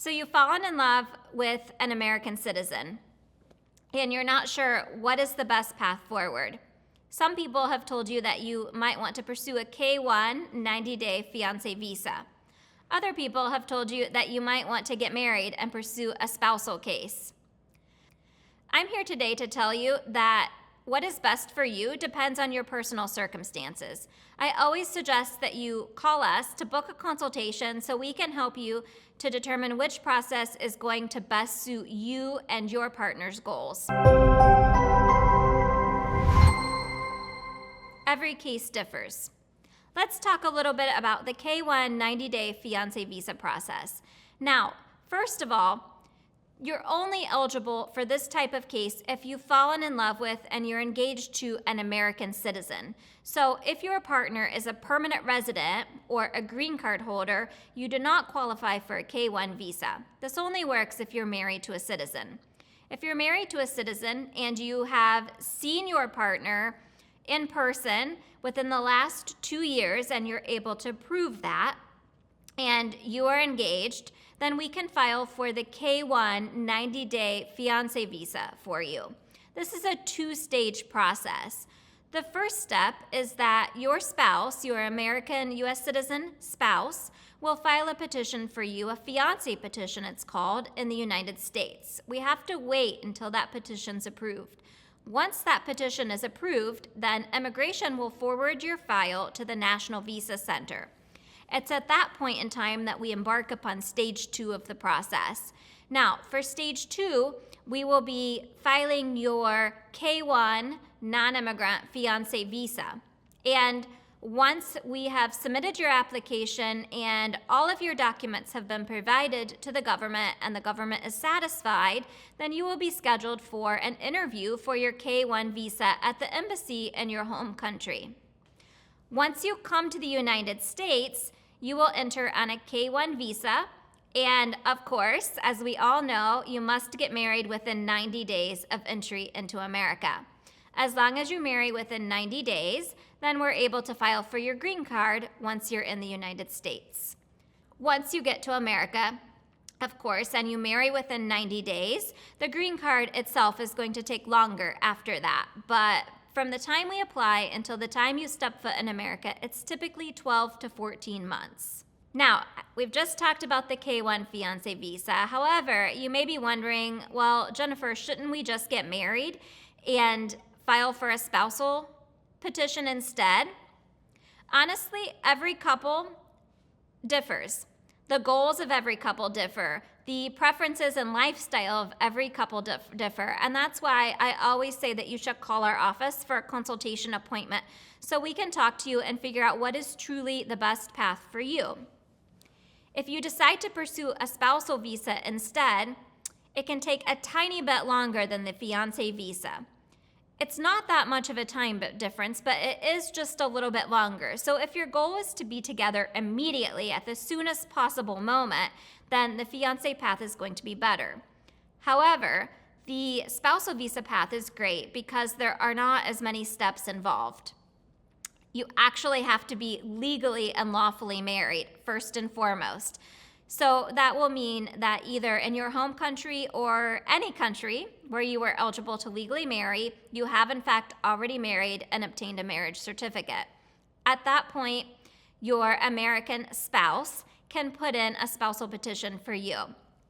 So you've fallen in love with an American citizen, and you're not sure what is the best path forward. Some people have told you that you might want to pursue a K-1 90-day fiancé visa. Other people have told you that you might want to get married and pursue a spousal case. I'm here today to tell you that what is best for you depends on your personal circumstances. I always suggest that you call us to book a consultation so we can help you to determine which process is going to best suit you and your partner's goals. Every case differs. Let's talk a little bit about the K-1 90-day fiancé visa process. Now, first of all, you're only eligible for this type of case if you've fallen in love with and you're engaged to an American citizen. So if your partner is a permanent resident or a green card holder, you do not qualify for a K-1 visa. This only works if you're married to a citizen. If you're married to a citizen and you have seen your partner in person within the last 2 years and you're able to prove that, and you are engaged, then we can file for the K-1 90-day fiancé visa for you. This is a two-stage process. The first step is that your spouse, your American U.S. citizen spouse, will file a petition for you, a fiancé petition it's called, in the United States. We have to wait until that petition's approved. Once that petition is approved, then immigration will forward your file to the National Visa Center. It's at that point in time that we embark upon stage 2 of the process. Now, for stage 2, we will be filing your K-1 non-immigrant fiancé visa. And once we have submitted your application and all of your documents have been provided to the government and the government is satisfied, then you will be scheduled for an interview for your K-1 visa at the embassy in your home country. Once you come to the United States, you will enter on a K-1 visa, and of course, as we all know, you must get married within 90 days of entry into America. As long as you marry within 90 days, then we're able to file for your green card once you're in the United States. Once you get to America, of course, and you marry within 90 days, the green card itself is going to take longer after that, but from the time we apply until the time you step foot in America, it's typically 12 to 14 months. Now, we've just talked about the K-1 fiancé visa. However, you may be wondering, well, Jennifer, shouldn't we just get married and file for a spousal petition instead? Honestly, every couple differs. The goals of every couple differ. The preferences and lifestyle of every couple differ. And that's why I always say that you should call our office for a consultation appointment so we can talk to you and figure out what is truly the best path for you. If you decide to pursue a spousal visa instead, it can take a tiny bit longer than the fiancé visa. It's not that much of a time difference, but it is just a little bit longer. So if your goal is to be together immediately at the soonest possible moment, then the fiancé path is going to be better. However, the spousal visa path is great because there are not as many steps involved. You actually have to be legally and lawfully married, first and foremost. So that will mean that either in your home country or any country where you are eligible to legally marry, you have in fact already married and obtained a marriage certificate. At that point, your American spouse can put in a spousal petition for you.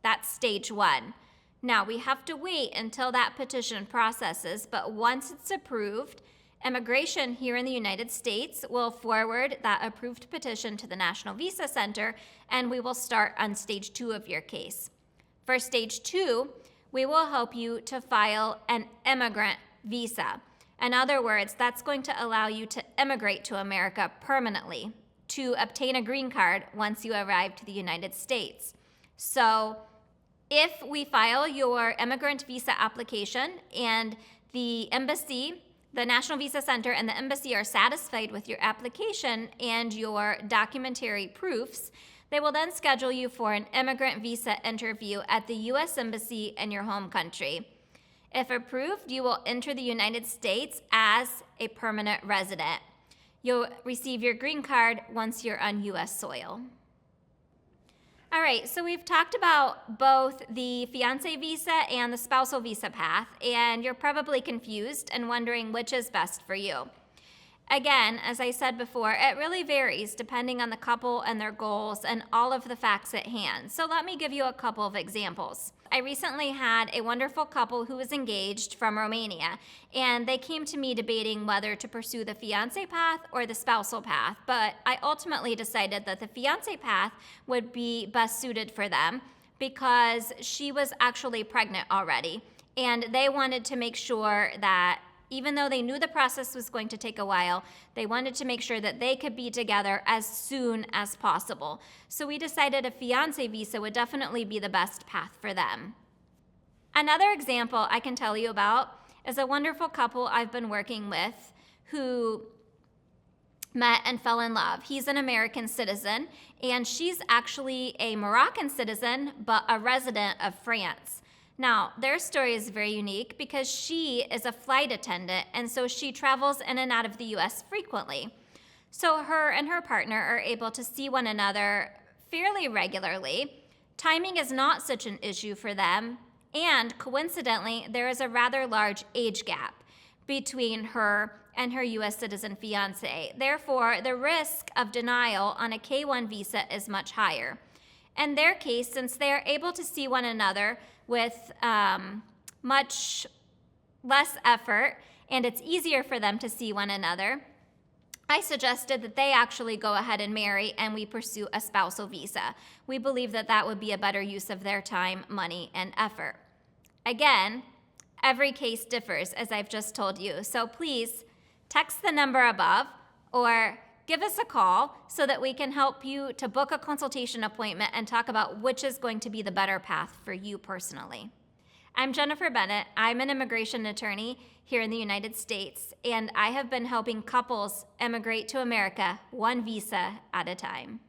That's stage 1. Now, we have to wait until that petition processes, but once it's approved, immigration here in the United States will forward that approved petition to the National Visa Center, and we will start on stage 2 of your case. For stage 2, we will help you to file an immigrant visa. In other words, that's going to allow you to immigrate to America permanently to obtain a green card once you arrive to the United States. So if we file your immigrant visa application and the embassy, the National Visa Center and the embassy are satisfied with your application and your documentary proofs, they will then schedule you for an immigrant visa interview at the U.S. Embassy in your home country. If approved, you will enter the United States as a permanent resident. You'll receive your green card once you're on U.S. soil. All right, so we've talked about both the fiancé visa and the spousal visa path, and you're probably confused and wondering which is best for you. Again, as I said before, it really varies depending on the couple and their goals and all of the facts at hand. So let me give you a couple of examples. I recently had a wonderful couple who was engaged from Romania, and they came to me debating whether to pursue the fiancé path or the spousal path, but I ultimately decided that the fiancé path would be best suited for them because she was actually pregnant already, and they wanted to make sure that even though they knew the process was going to take a while, they wanted to make sure that they could be together as soon as possible. So we decided a fiancé visa would definitely be the best path for them. Another example I can tell you about is a wonderful couple I've been working with who met and fell in love. He's an American citizen, and she's actually a Moroccan citizen, but a resident of France. Now, their story is very unique because she is a flight attendant, and so she travels in and out of the U.S. frequently. So her and her partner are able to see one another fairly regularly. Timing is not such an issue for them, and coincidentally, there is a rather large age gap between her and her U.S. citizen fiancé. Therefore, the risk of denial on a K-1 visa is much higher. In their case, since they are able to see one another with much less effort, and it's easier for them to see one another, I suggested that they actually go ahead and marry and we pursue a spousal visa. We believe that that would be a better use of their time, money, and effort. Again, every case differs, as I've just told you, so please text the number above or give us a call so that we can help you to book a consultation appointment and talk about which is going to be the better path for you personally. I'm Jennifer Bennett. I'm an immigration attorney here in the United States, and I have been helping couples immigrate to America one visa at a time.